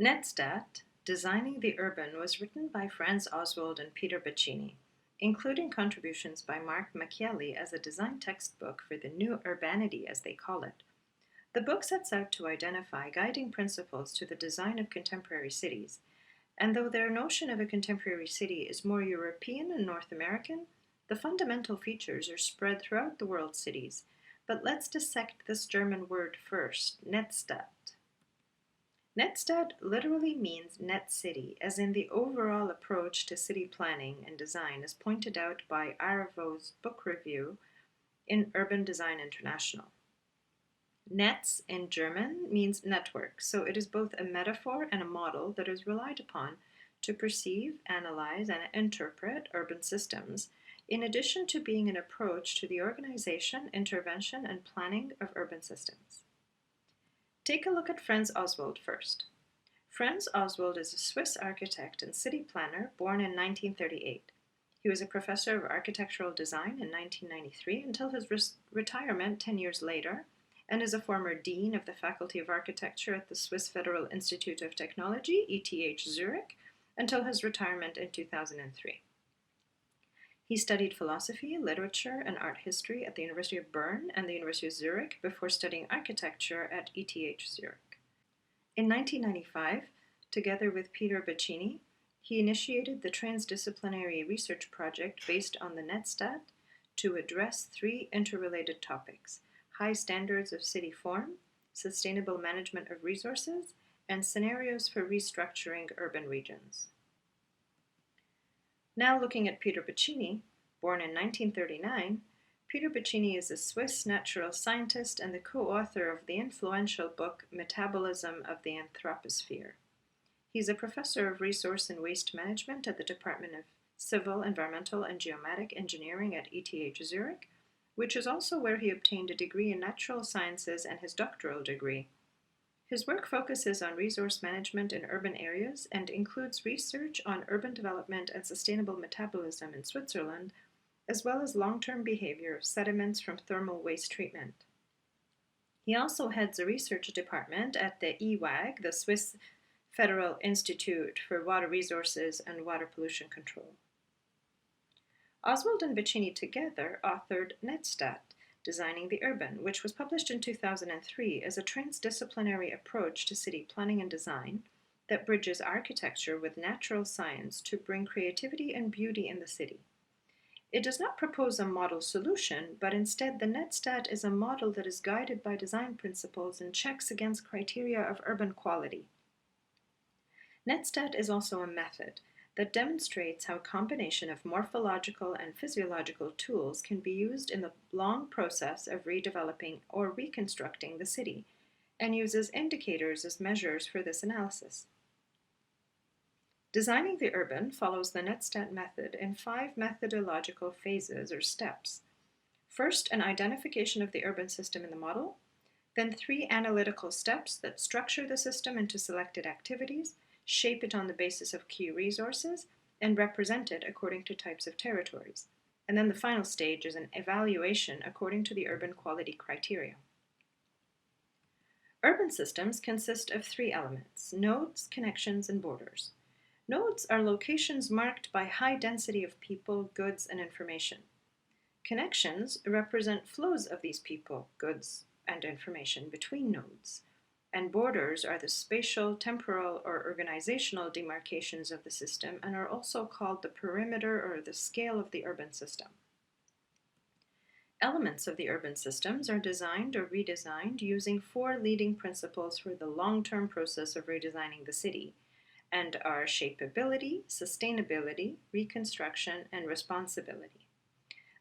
Netzstadt, Designing the Urban was written by Franz Oswald and Peter Baccini, including contributions by Mark Micheli as a design textbook for the new urbanity, as they call it. The book sets out to identify guiding principles to the design of contemporary cities, and though their notion of a contemporary city is more European and North American, the fundamental features are spread throughout the world's cities. But let's dissect this German word first, Netzstadt. Netzstadt literally means net city, as in the overall approach to city planning and design as pointed out by Arvo's book review in Urban Design International. Netz in German means network, so it is both a metaphor and a model that is relied upon to perceive, analyze, and interpret urban systems, in addition to being an approach to the organization, intervention, and planning of urban systems. Take a look at Franz Oswald first. Franz Oswald is a Swiss architect and city planner born in 1938. He was a professor of architectural design in 1993 until his retirement 10 years later, and is a former dean of the Faculty of Architecture at the Swiss Federal Institute of Technology, ETH Zurich, until his retirement in 2003. He studied philosophy, literature, and art history at the University of Bern and the University of Zurich before studying architecture at ETH Zurich. In 1995, together with Peter Baccini, he initiated the transdisciplinary research project based on the Netzstadt to address three interrelated topics: high standards of city form, sustainable management of resources, and scenarios for restructuring urban regions. Now looking at Peter Baccini, born in 1939, Peter Baccini is a Swiss natural scientist and the co-author of the influential book Metabolism of the Anthroposphere. He's a professor of resource and waste management at the Department of Civil, Environmental, and Geomatic Engineering at ETH Zurich, which is also where he obtained a degree in natural sciences and his doctoral degree. His work focuses on resource management in urban areas and includes research on urban development and sustainable metabolism in Switzerland, as well as long-term behavior of sediments from thermal waste treatment. He also heads a research department at the EWAG, the Swiss Federal Institute for Water Resources and Water Pollution Control. Oswald and Baccini together authored Netzstadt, Designing the Urban, which was published in 2003 as a transdisciplinary approach to city planning and design that bridges architecture with natural science to bring creativity and beauty in the city. It does not propose a model solution, but instead the Netzstadt is a model that is guided by design principles and checks against criteria of urban quality. Netzstadt is also a method that demonstrates how a combination of morphological and physiological tools can be used in the long process of redeveloping or reconstructing the city, and uses indicators as measures for this analysis. Designing the Urban follows the Netzstadt method in 5 methodological phases or steps. First, an identification of the urban system in the model, then 3 analytical steps that structure the system into selected activities, shape it on the basis of key resources, and represent it according to types of territories. And then the final stage is an evaluation according to the urban quality criteria. Urban systems consist of 3 elements: nodes, connections, and borders. Nodes are locations marked by high density of people, goods, and information. Connections represent flows of these people, goods, and information between nodes. And borders are the spatial, temporal, or organizational demarcations of the system and are also called the perimeter or the scale of the urban system. Elements of the urban systems are designed or redesigned using 4 leading principles for the long-term process of redesigning the city, and are shapeability, sustainability, reconstruction, and responsibility.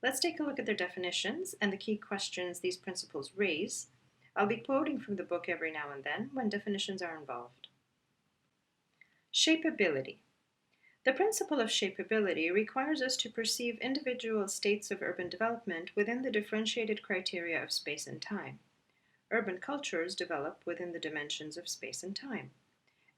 Let's take a look at their definitions and the key questions these principles raise. I'll be quoting from the book every now and then when definitions are involved. Shapeability. The principle of shapeability requires us to perceive individual states of urban development within the differentiated criteria of space and time. Urban cultures develop within the dimensions of space and time.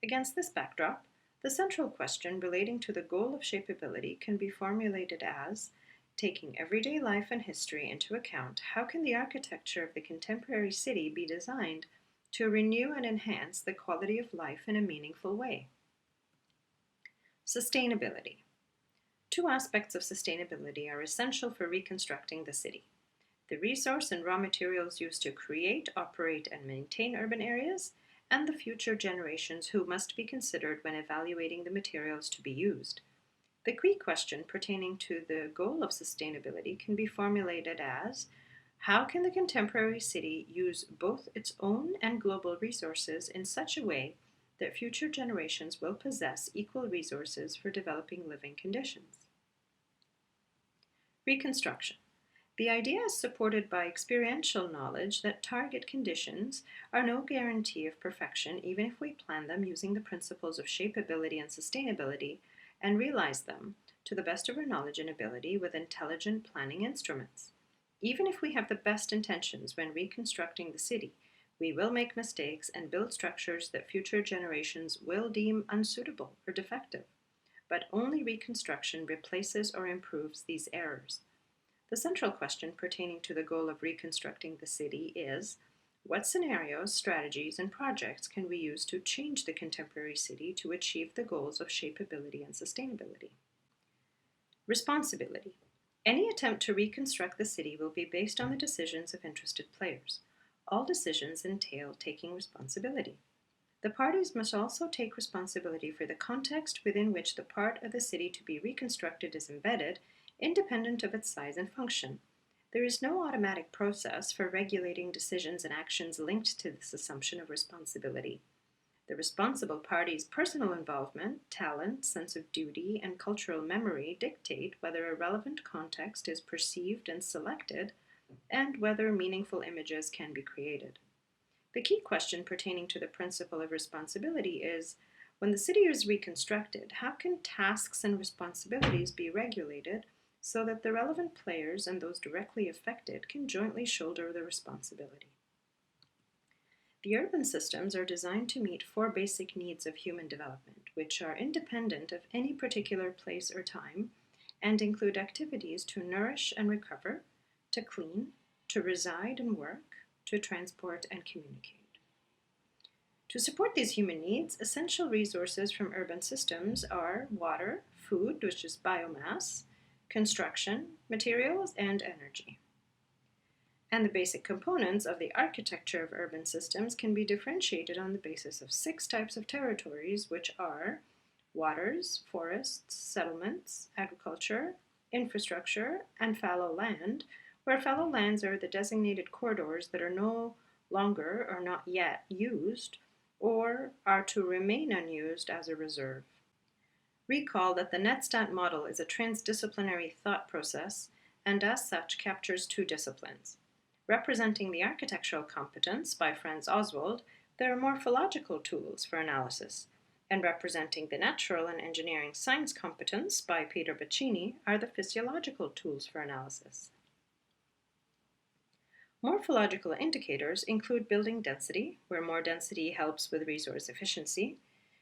Against this backdrop, the central question relating to the goal of shapeability can be formulated as: taking everyday life and history into account, how can the architecture of the contemporary city be designed to renew and enhance the quality of life in a meaningful way. Sustainability. Two aspects of sustainability are essential for reconstructing the city: the resource and raw materials used to create, operate, and maintain urban areas, and the future generations who must be considered when evaluating the materials to be used. The key question pertaining to the goal of sustainability can be formulated as: how can the contemporary city use both its own and global resources in such a way that future generations will possess equal resources for developing living conditions? Reconstruction. The idea is supported by experiential knowledge that target conditions are no guarantee of perfection, even if we plan them using the principles of shapeability and sustainability and realize them to the best of our knowledge and ability with intelligent planning instruments. Even if we have the best intentions when reconstructing the city, we will make mistakes and build structures that future generations will deem unsuitable or defective. But only reconstruction replaces or improves these errors. The central question pertaining to the goal of reconstructing the city is: what scenarios, strategies, and projects can we use to change the contemporary city to achieve the goals of shapeability and sustainability? Responsibility. Any attempt to reconstruct the city will be based on the decisions of interested players. All decisions entail taking responsibility. The parties must also take responsibility for the context within which the part of the city to be reconstructed is embedded, independent of its size and function. There is no automatic process for regulating decisions and actions linked to this assumption of responsibility. The responsible party's personal involvement, talent, sense of duty, and cultural memory dictate whether a relevant context is perceived and selected, and whether meaningful images can be created. The key question pertaining to the principle of responsibility is: when the city is reconstructed, how can tasks and responsibilities be regulated so that the relevant players and those directly affected can jointly shoulder the responsibility? The urban systems are designed to meet four basic needs of human development, which are independent of any particular place or time, and include activities to nourish and recover, to clean, to reside and work, to transport and communicate. To support these human needs, essential resources from urban systems are water, food, which is biomass, construction, materials, and energy. And the basic components of the architecture of urban systems can be differentiated on the basis of 6 types of territories, which are waters, forests, settlements, agriculture, infrastructure, and fallow land, where fallow lands are the designated corridors that are no longer or not yet used, or are to remain unused as a reserve. Recall that the Netzstadt model is a transdisciplinary thought process, and as such captures 2 disciplines. Representing the architectural competence by Franz Oswald, there are morphological tools for analysis, and representing the natural and engineering science competence by Peter Baccini are the physiological tools for analysis. Morphological indicators include building density, where more density helps with resource efficiency;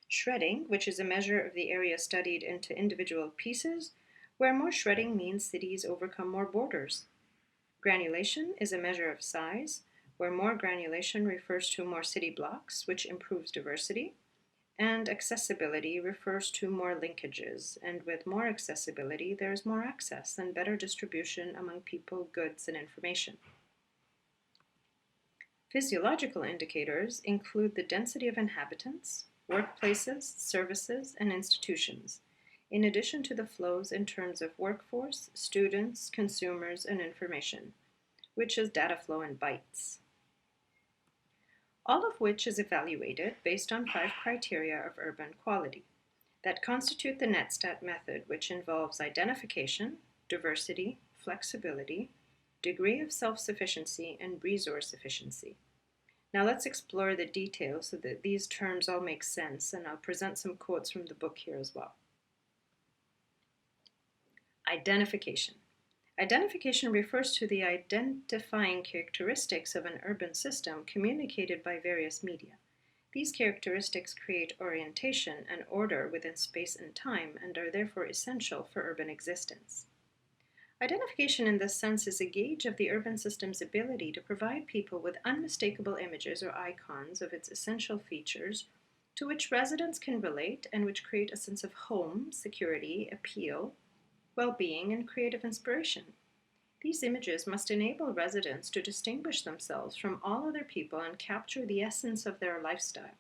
shredding, which is a measure of the area studied into individual pieces, where more shredding means cities overcome more borders; granulation is a measure of size, where more granulation refers to more city blocks, which improves diversity; and accessibility refers to more linkages, and with more accessibility there is more access and better distribution among people, goods, and information. Physiological indicators include the density of inhabitants, workplaces, services, and institutions, in addition to the flows in terms of workforce, students, consumers, and information, which is data flow in bytes. All of which is evaluated based on 5 criteria of urban quality that constitute the Netzstadt method, which involves identification, diversity, flexibility, degree of self-sufficiency, and resource efficiency. Now let's explore the details so that these terms all make sense, and I'll present some quotes from the book here as well. Identification. Identification refers to the identifying characteristics of an urban system communicated by various media. These characteristics create orientation and order within space and time and are therefore essential for urban existence. Identification in this sense is a gauge of the urban system's ability to provide people with unmistakable images or icons of its essential features to which residents can relate and which create a sense of home, security, appeal, well-being, and creative inspiration. These images must enable residents to distinguish themselves from all other people and capture the essence of their lifestyle.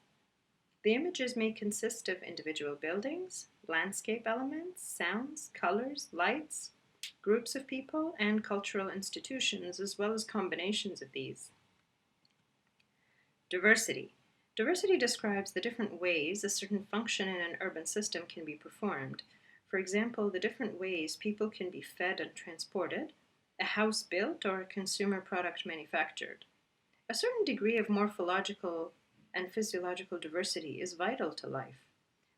The images may consist of individual buildings, landscape elements, sounds, colors, lights, groups of people, and cultural institutions, as well as combinations of these. Diversity. Diversity describes the different ways a certain function in an urban system can be performed. For example, the different ways people can be fed and transported, a house built, or a consumer product manufactured. A certain degree of morphological and physiological diversity is vital to life.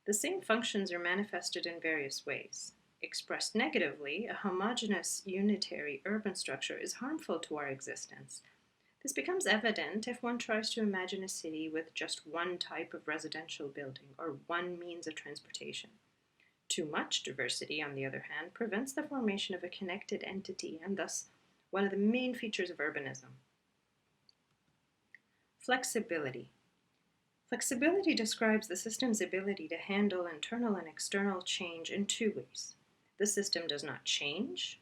The same functions are manifested in various ways. Expressed negatively, a homogeneous, unitary urban structure is harmful to our existence. This becomes evident if one tries to imagine a city with just one type of residential building or one means of transportation. Too much diversity, on the other hand, prevents the formation of a connected entity and thus one of the main features of urbanism. Flexibility. Flexibility describes the system's ability to handle internal and external change in two ways. The system does not change,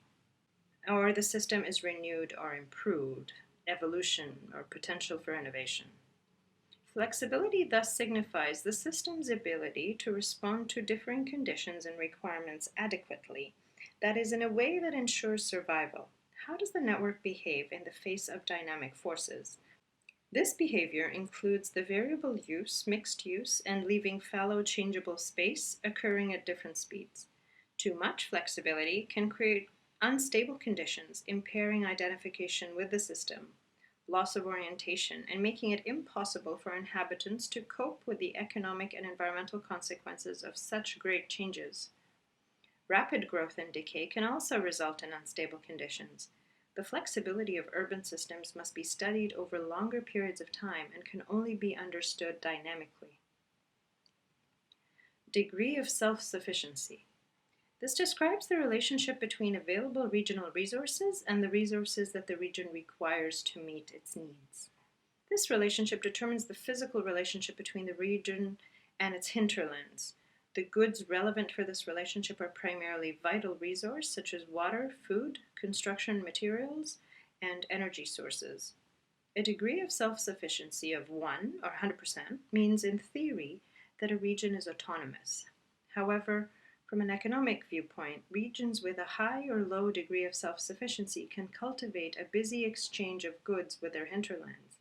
or the system is renewed or improved, evolution or potential for innovation. Flexibility thus signifies the system's ability to respond to differing conditions and requirements adequately, that is, in a way that ensures survival. How does the network behave in the face of dynamic forces? This behavior includes the variable use, mixed use, and leaving fallow changeable space occurring at different speeds. Too much flexibility can create unstable conditions, impairing identification with the system, loss of orientation, and making it impossible for inhabitants to cope with the economic and environmental consequences of such great changes. Rapid growth and decay can also result in unstable conditions. The flexibility of urban systems must be studied over longer periods of time and can only be understood dynamically. Degree of self-sufficiency. This describes the relationship between available regional resources and the resources that the region requires to meet its needs. This relationship determines the physical relationship between the region and its hinterlands. The goods relevant for this relationship are primarily vital resources such as water, food, construction materials, and energy sources. A degree of self-sufficiency of 1 or 100% means in theory that a region is autonomous. However, from an economic viewpoint, regions with a high or low degree of self-sufficiency can cultivate a busy exchange of goods with their hinterlands.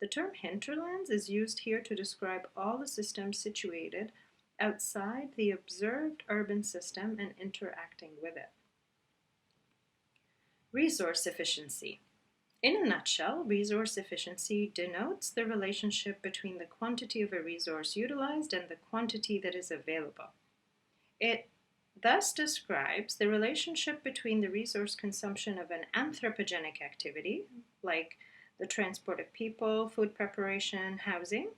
The term hinterlands is used here to describe all the systems situated outside the observed urban system and interacting with it. Resource efficiency. In a nutshell, resource efficiency denotes the relationship between the quantity of a resource utilized and the quantity that is available. It thus describes the relationship between the resource consumption of an anthropogenic activity, like the transport of people, food preparation, housing,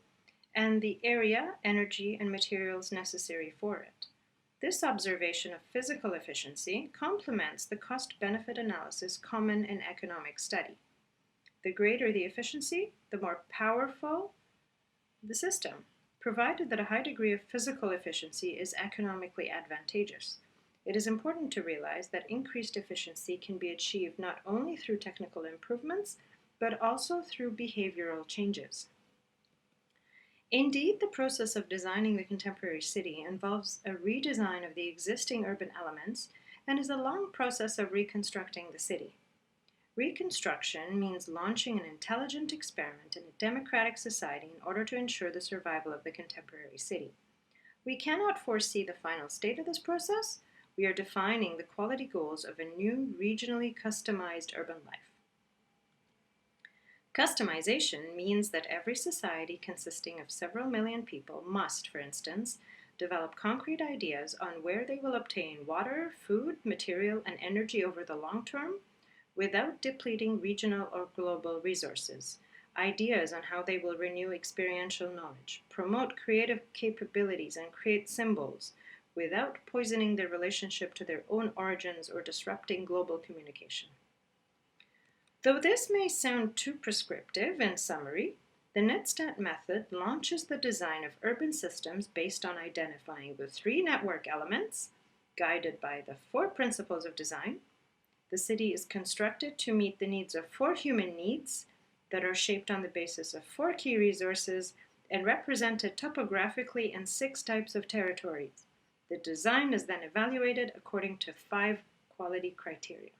and the area, energy, and materials necessary for it. This observation of physical efficiency complements the cost-benefit analysis common in economic study. The greater the efficiency, the more powerful the system, provided that a high degree of physical efficiency is economically advantageous. It is important to realize that increased efficiency can be achieved not only through technical improvements, but also through behavioral changes. Indeed, the process of designing the contemporary city involves a redesign of the existing urban elements and is a long process of reconstructing the city. Reconstruction means launching an intelligent experiment in a democratic society in order to ensure the survival of the contemporary city. We cannot foresee the final state of this process. We are defining the quality goals of a new regionally customized urban life. Customization means that every society consisting of several million people must, for instance, develop concrete ideas on where they will obtain water, food, material, and energy over the long term without depleting regional or global resources, ideas on how they will renew experiential knowledge, promote creative capabilities, and create symbols, without poisoning their relationship to their own origins or disrupting global communication. Though this may sound too prescriptive, in summary, the Netzstadt method launches the design of urban systems based on identifying the three network elements, guided by the four principles of design. The city is constructed to meet the needs of four human needs that are shaped on the basis of four key resources and represented topographically in 6 types of territories. The design is then evaluated according to 5 quality criteria.